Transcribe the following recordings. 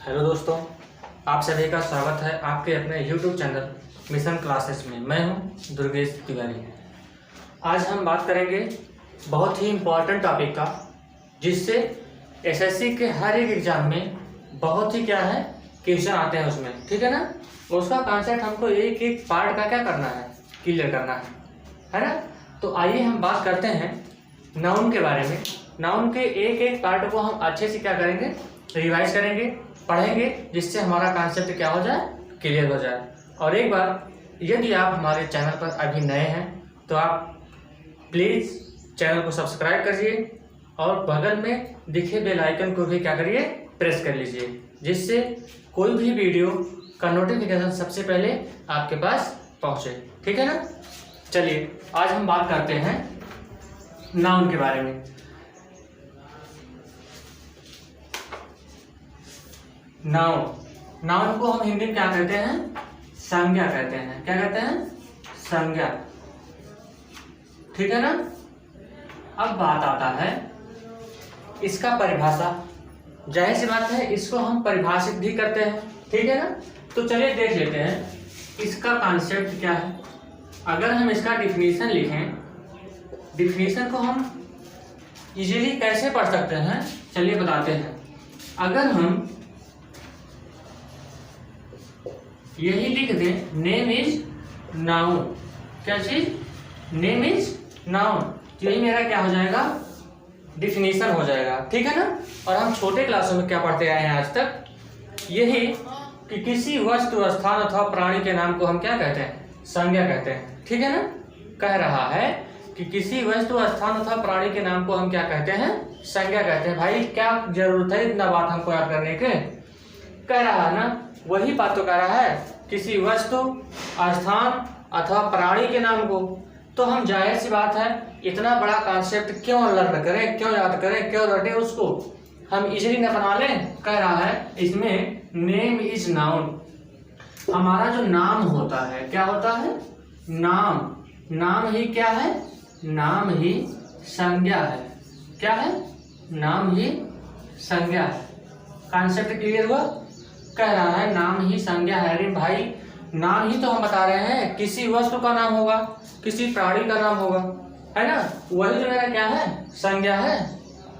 Hello दोस्तों, आप सभी का स्वागत है आपके अपने YouTube चैनल मिशन क्लासेस में। मैं हूं दुर्गेश तिवारी। आज हम बात करेंगे बहुत ही इम्पोर्टेंट टॉपिक का, जिससे एसएससी के हर एक एग्ज़ाम में बहुत ही क्या है क्वेश्चन आते हैं उसमें, ठीक है ना। उसका कॉन्सेप्ट हमको एक एक पार्ट का क्या करना है, क्लियर करना है ना। तो आइए हम बात करते हैं नाउन के बारे में। नाउन के एक एक पार्ट को हम अच्छे से क्या करेंगे, रिवाइज करेंगे, पढ़ेंगे, जिससे हमारा कॉन्सेप्ट क्या हो जाए, क्लियर हो जाए। और एक बार यदि आप हमारे चैनल पर अभी नए हैं तो आप प्लीज़ चैनल को सब्सक्राइब करिए और बगल में दिखे बेल आइकन को भी क्या करिए, प्रेस कर लीजिए, जिससे कोई भी वीडियो का नोटिफिकेशन सबसे पहले आपके पास पहुँचे, ठीक है ना। चलिए आज हम बात करते हैं नाउन के बारे में। नाउन को हम हिंदी में क्या कहते हैं, संज्ञा कहते हैं। क्या कहते हैं, संज्ञा, ठीक है ना। अब बात आता है इसका परिभाषा। जाहिर सी बात है, इसको हम परिभाषित भी करते हैं, ठीक है ना। तो चलिए देख लेते हैं इसका कॉन्सेप्ट क्या है। अगर हम इसका डिफिनीशन लिखें, डिफिनीशन को हम इजीली कैसे पढ़ सकते हैं, चलिए बताते हैं। अगर हम यही लिख दें, नेम इज नाउन। क्या चीज, नेम इज नाउन, तो यही मेरा क्या हो जाएगा, डिफिनीशन हो जाएगा, ठीक है ना। और हम छोटे क्लासों में क्या पढ़ते आए हैं आज तक, यही कि किसी वस्तु, स्थान अथवा प्राणी के नाम को हम क्या कहते हैं, संज्ञा कहते हैं, ठीक है ना। कह रहा है कि किसी वस्तु, स्थान अथवा प्राणी के नाम को हम क्या कहते हैं, संज्ञा कहते हैं। भाई क्या जरूरत है इतना बात हमको याद करने के, कह रहा है ना, वही बात तो कह रहा है, किसी वस्तु, स्थान अथवा प्राणी के नाम को। तो हम जाहिर सी बात है इतना बड़ा कॉन्सेप्ट क्यों लर्न करें, क्यों याद करें, क्यों रटें उसको, हम इजीली न बना लें। कह रहा है इसमें नेम इज नाउन, हमारा जो नाम होता है, क्या होता है, नाम। नाम ही क्या है, नाम ही संज्ञा है। क्या है, नाम ही संज्ञा है। कॉन्सेप्ट क्लियर हुआ। कह रहा है नाम ही संज्ञा है। अरे भाई नाम ही तो हम बता रहे हैं, किसी वस्तु का नाम होगा, किसी प्राणी का नाम होगा, है ना। वही जो मेरा क्या है, संज्ञा है।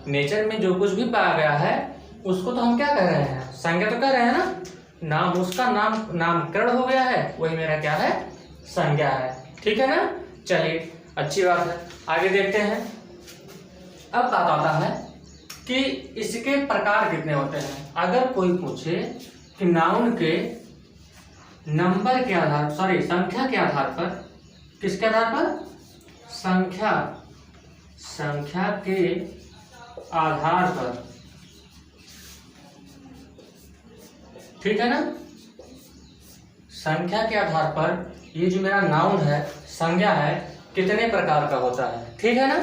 नेचर में जो कुछ भी पाया गया है उसको तो हम क्या कह रहे हैं, संज्ञा तो कह रहे हैं ना। नाम, उसका नामकरण हो गया है, वही मेरा क्या है, संज्ञा है, ठीक है ना। चलिए अच्छी बात है, आगे देखते हैं। अब बात आता है कि इसके प्रकार कितने होते हैं। अगर कोई पूछे कि नाउन के नंबर के आधार, संख्या के आधार पर, किसके आधार पर, संख्या के आधार पर, ठीक है ना। संख्या के आधार पर ये जो मेरा नाउन है, संज्ञा है, कितने प्रकार का होता है, ठीक है ना।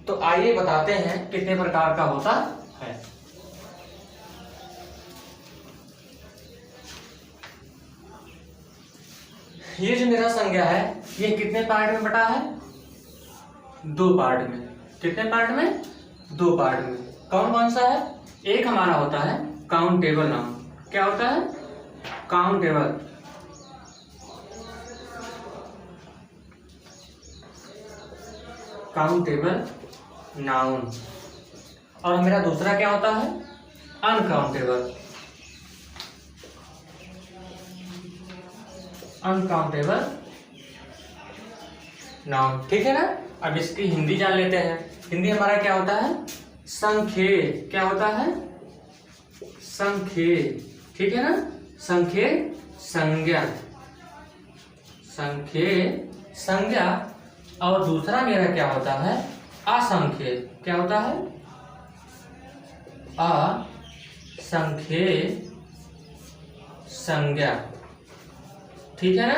तो आइए बताते हैं कितने प्रकार का होता है। ये जो मेरा संज्ञा है, ये कितने पार्ट में बटा है, 2 पार्ट में। कितने पार्ट में, 2 पार्ट में। कौन कौन सा है, एक हमारा होता है काउंटेबल नाउन। क्या होता है, काउंटेबल। Countable noun. और मेरा दूसरा क्या होता है, अनकाउंटेबल। अनकाउंटेबल नाउन, ठीक है ना। अब इसकी हिंदी जान लेते हैं। हिंदी हमारा क्या होता है, संख्येय। क्या होता है, संख्येय, ठीक है ना। संख्येय संज्ञा, संख्येय संज्ञा। और दूसरा मेरा क्या होता है, असंख्येय। क्या होता है, असंख्येय संज्ञा, ठीक है ना।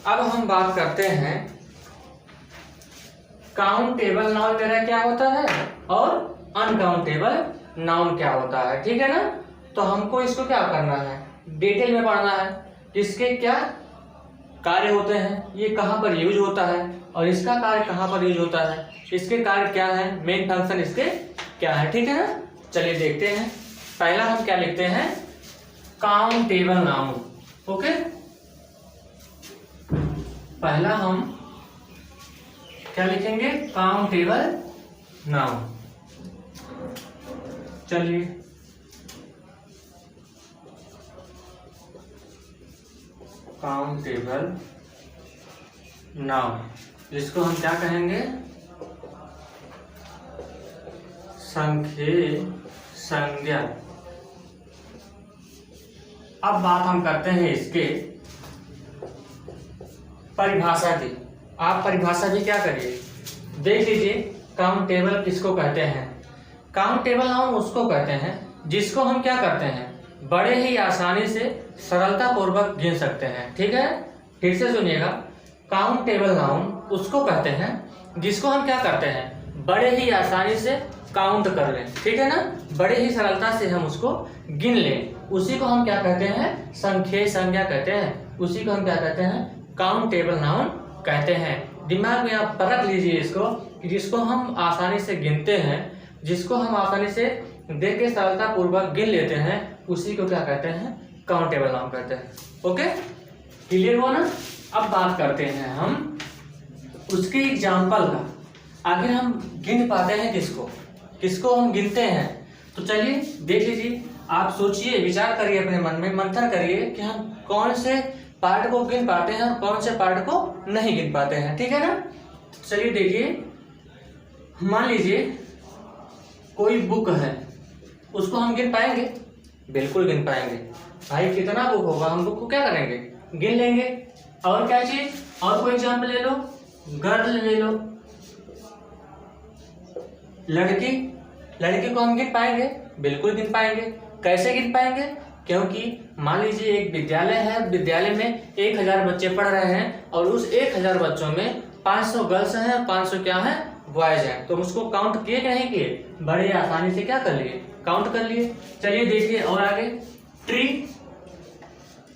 अब हम बात करते हैं काउंटेबल नाउन मेरा क्या होता है और अनकाउंटेबल नाउन क्या होता है, ठीक है ना। तो हमको इसको क्या करना है, डिटेल में पढ़ना है, इसके क्या कार्य होते हैं, ये कहाँ पर यूज होता है और इसका कार्य कहाँ पर यूज होता है, इसके कार्य क्या है, मेन फंक्शन इसके क्या है, ठीक है ना। चलिए देखते हैं। पहला हम क्या लिखते हैं, काउंटेबल नाउन। ओके, पहला हम क्या लिखेंगे, काउंटेबल नाउन। चलिए काउंटेबल नाउन, जिसको हम क्या कहेंगे, संख्येय संज्ञा। अब बात हम करते हैं इसके परिभाषा की। आप परिभाषा भी क्या करिए, देख लीजिए। काउंटेबल किसको कहते हैं, काउंटेबल नाउन उसको कहते हैं जिसको हम क्या करते हैं, बड़े ही आसानी से सरलता पूर्वक गिन सकते हैं। ठीक है, फिर से सुनिएगा। काउंटेबल नाउन उसको कहते हैं जिसको हम क्या करते हैं, बड़े ही आसानी से काउंट कर लें। ठीक है ना, बड़े ही सरलता से हम उसको गिन लें, उसी को हम क्या कहते हैं, संख्येय संज्ञा कहते हैं। उसी को हम क्या कहते हैं, काउंटेबल नाउन कहते हैं। दिमाग में आप परख लीजिए इसको, कि जिसको हम आसानी से गिनते हैं, जिसको हम आसानी से देख के सरलता पूर्वक गिन लेते हैं, उसी को क्या कहते हैं, काउंटेबल नाउन कहते हैं। ओके, क्लियर हुआ ना। अब बात करते हैं हम उसके एग्जाम्पल का। आखिर हम गिन पाते हैं किसको, किसको हम गिनते हैं। तो चलिए देख लीजिए, आप सोचिए, विचार करिए, अपने मन में मंथन करिए कि हम कौन से पार्ट को गिन पाते हैं और कौन से पार्ट को नहीं गिन पाते हैं। ठीक है ना, चलिए देखिए। मान लीजिए कोई बुक है, उसको हम गिन पाएंगे, बिल्कुल गिन पाएंगे। भाई कितना बुक होगा, हम बुक को क्या करेंगे, गिन लेंगे। और क्या चीज, और कोई एग्जाम्पल ले लो, गर्ल ले लो, लड़की, लड़की को हम गिन पाएंगे, बिल्कुल गिन पाएंगे। कैसे गिन पाएंगे, क्योंकि मान लीजिए एक विद्यालय है, विद्यालय में 1000 बच्चे पढ़ रहे हैं और उस 1000 बच्चों में 500 गर्ल्स हैं और 500 क्या है, बॉयज हैं। तो उसको काउंट किए कि नहीं किए, बड़े आसानी से क्या कर लिए, काउंट कर लिए। चलिए देखिए और आगे। ट्री,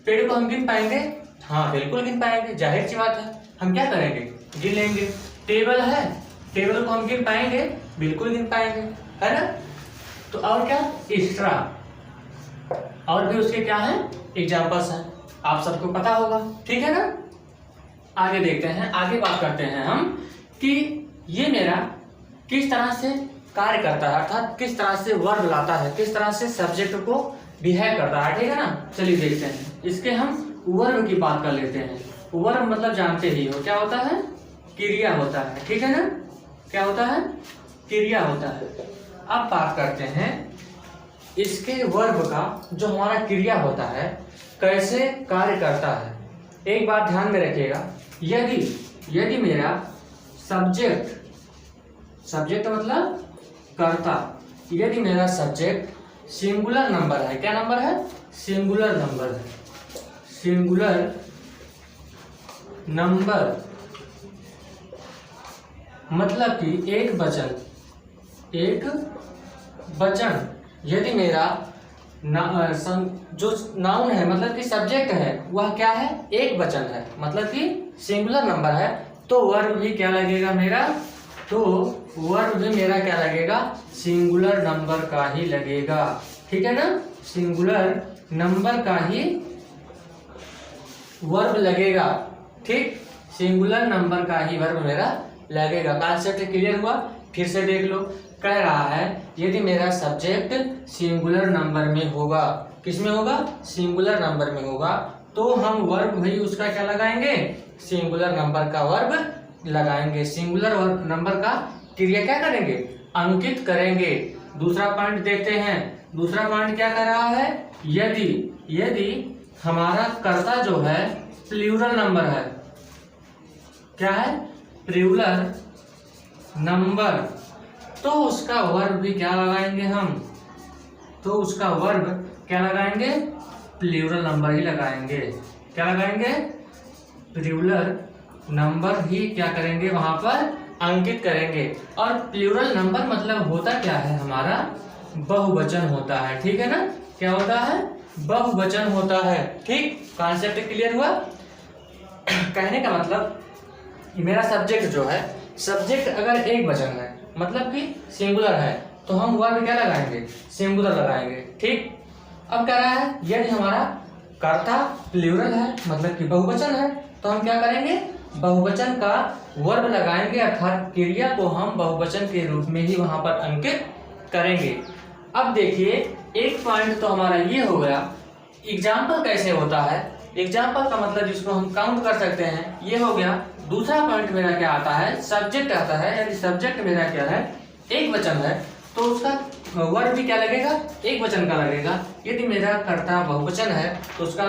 पेड़ को हम गिन पाएंगे, हाँ बिल्कुल गिन पाएंगे, जाहिर सी बात है, हम क्या करेंगे, गिन लेंगे। टेबल है, टेबल को हम गिन पाएंगे, बिल्कुल गिन पाएंगे, है ना। तो और क्या, स्ट्रा, और भी उसके क्या है, एग्जाम्पल्स हैं, आप सबको पता होगा। ठीक है ना, आगे देखते हैं, आगे बात करते हैं हम कि ये मेरा किस तरह से कार्य करता है, अर्थात किस तरह से वर्ब लाता है, किस तरह से सब्जेक्ट को बिहेव करता है। ठीक है ना, चलिए देखते हैं। इसके हम वर्ब की बात कर लेते हैं। वर्ब मतलब जानते ही हो, क्या होता है, क्रिया होता है। ठीक है ना, क्या होता है, क्रिया होता है। अब बात करते हैं इसके वर्ब का, जो हमारा क्रिया होता है कैसे कार्य करता है। एक बात ध्यान में रखिएगा, यदि मेरा सब्जेक्ट, सब्जेक्ट मतलब कर्ता, यदि मेरा सब्जेक्ट सिंगुलर नंबर है, क्या नंबर है, सिंगुलर नंबर है, सिंगुलर नंबर मतलब कि एक वचन, एक वचन। यदि मेरा जो नाउन है, मतलब कि सब्जेक्ट है, वह क्या है, एक वचन है, मतलब कि सिंगुलर नंबर है, तो वर्ब भी क्या लगेगा मेरा, तो वर्ब भी मेरा क्या लगेगा, सिंगुलर नंबर का ही लगेगा। ठीक है ना, सिंगुलर नंबर का ही वर्ब लगेगा। ठीक, सिंगुलर नंबर का ही वर्ब मेरा लगेगा। कॉन्सेप्ट क्लियर हुआ, फिर से देख लो। कह रहा है यदि मेरा सब्जेक्ट सिंगुलर नंबर में होगा, किस में होगा, सिंगुलर नंबर में होगा, तो हम वर्ब भी उसका क्या लगाएंगे, सिंगुलर नंबर का वर्ब लगाएंगे। सिंगुलर नंबर का क्रिया क्या करेंगे, अंकित करेंगे। दूसरा पॉइंट देखते हैं। दूसरा पॉइंट क्या कर रहा है, यदि हमारा कर्ता जो है प्लूरल नंबर है, क्या है, प्लूरल नंबर, तो उसका वर्ब भी क्या लगाएंगे हम, तो उसका वर्ब क्या लगाएंगे, प्लूरल नंबर ही लगाएंगे। क्या लगाएंगे, प्लूरल नंबर ही क्या करेंगे, वहां पर अंकित करेंगे। और प्लूरल नंबर मतलब होता क्या है, हमारा बहुवचन होता है। ठीक है ना, क्या होता है, बहुवचन होता है। ठीक, कॉन्सेप्ट क्लियर हुआ। कहने का मतलब मेरा सब्जेक्ट जो है, सब्जेक्ट अगर एक वचन है, मतलब कि सिंगुलर है, तो हम वर्ब क्या लगाएंगे, सिंगुलर लगाएंगे। ठीक, अब कह रहा है यदि हमारा कर्ता प्लूरल है मतलब कि बहुवचन है तो हम क्या करेंगे, बहुवचन का वर्ब लगाएंगे, अर्थात क्रिया को हम बहुवचन के रूप में ही वहां पर अंकित करेंगे। अब देखिए एक पॉइंट तो हमारा ये हो गया, एग्जाम्पल कैसे होता है, एग्जाम्पल का मतलब जिसको हम काउंट कर सकते हैं, ये हो गया। दूसरा पॉइंट मेरा क्या आता है, सब्जेक्ट आता है। यदि सब्जेक्ट मेरा क्या है, एक वचन है तो उसका वर्ब भी क्या लगेगा, एक वचन का लगेगा। यदि मेरा कर्ता बहुवचन है तो उसका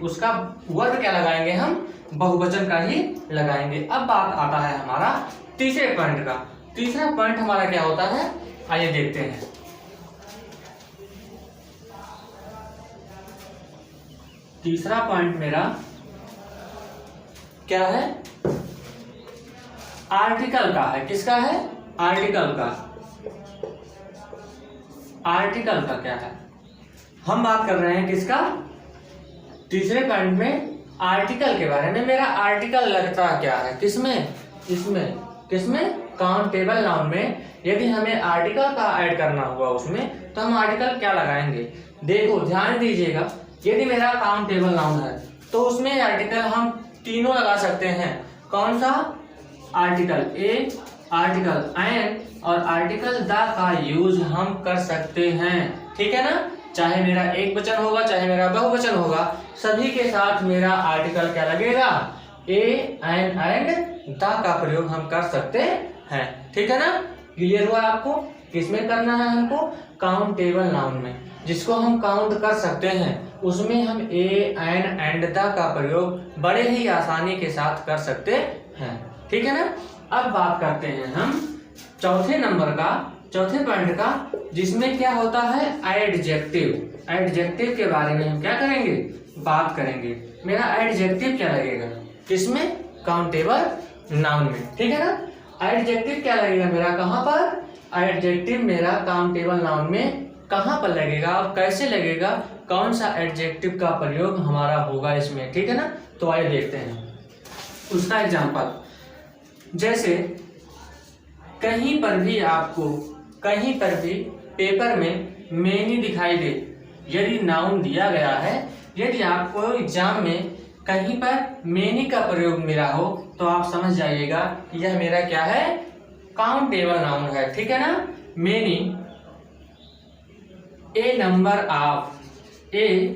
उसका वर्ब क्या लगाएंगे, हम बहुवचन का ही लगाएंगे। अब बात आता है हमारा तीसरे पॉइंट का। तीसरा पॉइंट हमारा क्या होता है, आइए देखते हैं। तीसरा पॉइंट मेरा क्या है, आर्टिकल का है। किसका है, आर्टिकल का। आर्टिकल का क्या है, हम बात कर रहे हैं किसका, तीसरे पॉइंट में आर्टिकल के बारे में। मेरा आर्टिकल लगता क्या है, किसमें, इसमें, किसमें, काउंटेबल नाउन में। यदि हमें आर्टिकल का ऐड करना हुआ उसमें तो हम आर्टिकल क्या लगाएंगे, देखो ध्यान दीजिएगा। यदि मेरा काउंटेबल नाउन है तो उसमें आर्टिकल हम तीनों लगा सकते हैं। कौन सा, आर्टिकल ए, आर्टिकल एन और आर्टिकल द का यूज हम कर सकते हैं। ठीक है ना, चाहे मेरा एक वचन होगा चाहे मेरा बहुवचन होगा, सभी के साथ मेरा आर्टिकल क्या लगेगा, ए, एन एंड द का प्रयोग हम कर सकते हैं। ठीक है ना, क्लियर हुआ आपको, किसमें करना है हमको, काउंटेबल नाउन में, जिसको हम काउंट कर सकते हैं उसमें हम ए, एन एंड द का प्रयोग बड़े ही आसानी के साथ कर सकते हैं। ठीक है ना, अब बात करते हैं हम चौथे नंबर का, चौथे पॉइंट का, जिसमें क्या होता है, एडजेक्टिव। एडजेक्टिव के बारे में हम क्या करेंगे, बात करेंगे। मेरा एडजेक्टिव क्या लगेगा, किसमें, काउंटेबल नाउन में। ठीक है ना, एडजेक्टिव क्या लगेगा मेरा, कहाँ पर, एडजेक्टिव मेरा काउंटेबल नाउन में कहाँ पर लगेगा और कैसे लगेगा, कौन सा एडजेक्टिव का प्रयोग हमारा होगा इसमें। ठीक है ना, तो आइए देखते हैं उसका एग्जांपल। जैसे कहीं पर भी आपको, कहीं पर भी पेपर में मेनी दिखाई दे, यदि नाउन दिया गया है, यदि आपको एग्जाम में कहीं पर मेनी का प्रयोग मेरा हो तो आप समझ जाइएगा कि यह मेरा क्या है, काउंटेबल नाउन है। ठीक है ना, many, A number of, A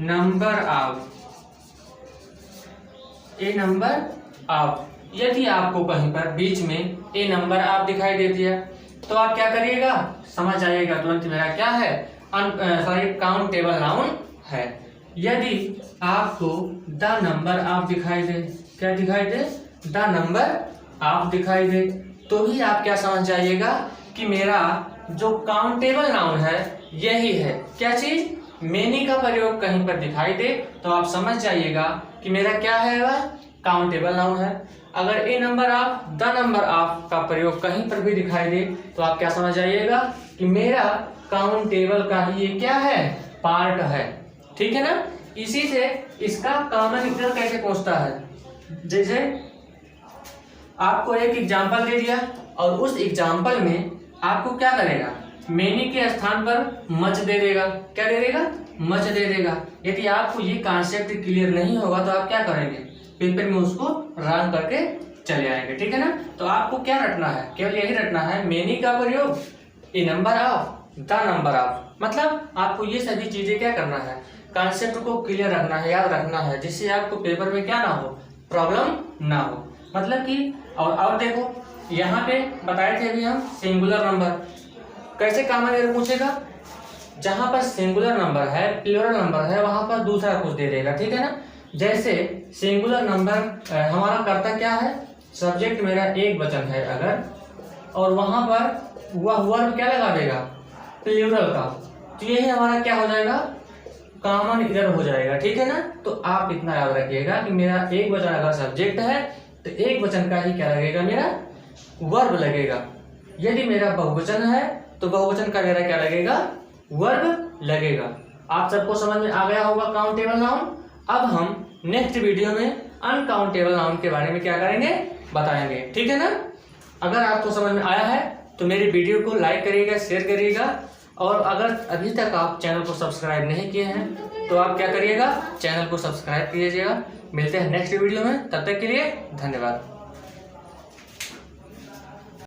number of, A number of. यदि आपको कहीं पर बीच में ए नंबर ऑफ दिखाई दे दिया तो आप क्या करिएगा, समझ जाइएगा तुरंत मेरा क्या है, काउंटेबल नाउन है। यदि आपको द नंबर ऑफ दिखाई दे, क्या दिखाई दे, द नंबर ऑफ दिखाई दे, तो भी आप क्या समझ जाइएगा कि मेरा जो काउंटेबल नाउन है यही है। क्या चीज, मेनी का प्रयोग कहीं पर दिखाई दे तो आप समझ जाइएगा कि मेरा क्या है, वह काउंटेबल नाउन है। अगर a number of, the number of का प्रयोग कहीं पर भी दिखाई दे तो आप क्या समझ जाइएगा कि मेरा काउंटेबल का ही ये क्या है, पार्ट है। ठीक है ना, इसी से इसका कॉमन इंटरवल कैसे पहुंचता है, जैसे आपको एक एग्जाम्पल दे दिया और उस एग्जाम्पल में आपको क्या करेगा, मेनी के स्थान पर मच दे देगा। क्या दे देगा, मच दे देगा। यदि आपको ये कॉन्सेप्ट क्लियर नहीं होगा तो आप क्या करेंगे, पेपर में उसको रन करके चले आएंगे। ठीक है ना, तो आपको क्या रटना है, केवल यही रटना है, मेनी का प्रयोग, a number of, the number of. मतलब आपको ये सभी चीजें क्या करना है, कॉन्सेप्ट को क्लियर रखना है, याद रखना है, जिससे आपको पेपर में क्या ना हो, प्रॉब्लम ना हो। मतलब कि और देखो यहाँ पे बताए थे अभी हम, सिंगुलर नंबर कैसे कॉमन एरर पूछेगा, जहां पर सिंगुलर नंबर है, प्लूरल नंबर है, वहां पर दूसरा कुछ दे देगा। ठीक है ना, जैसे सिंगुलर नंबर हमारा करता क्या है, सब्जेक्ट मेरा एक वचन है अगर, और वहां पर वह वर्ब क्या लगा देगा, प्लूरल का, तो यही हमारा क्या हो जाएगा, कॉमन एरर हो जाएगा। ठीक है ना, तो आप इतना याद रखिएगा कि मेरा एक वचन अगर सब्जेक्ट है तो एक वचन का ही क्या लगेगा, मेरा वर्ब लगेगा। यदि मेरा बहुवचन है तो बहुवचन का मेरा क्या लगेगा, वर्ब लगेगा। आप सबको समझ में आ गया होगा काउंटेबल नाउन। अब हम नेक्स्ट वीडियो में अनकाउंटेबल नाउन के बारे में क्या करेंगे, बताएंगे। ठीक है ना, अगर आपको समझ में आया है तो मेरी वीडियो को लाइक करिएगा, शेयर करिएगा, और अगर अभी तक आप चैनल को सब्सक्राइब नहीं किए हैं तो आप क्या करिएगा, चैनल को सब्सक्राइब कीजिएगा। मिलते हैं नेक्स्ट वीडियो में, तब तक के लिए धन्यवाद।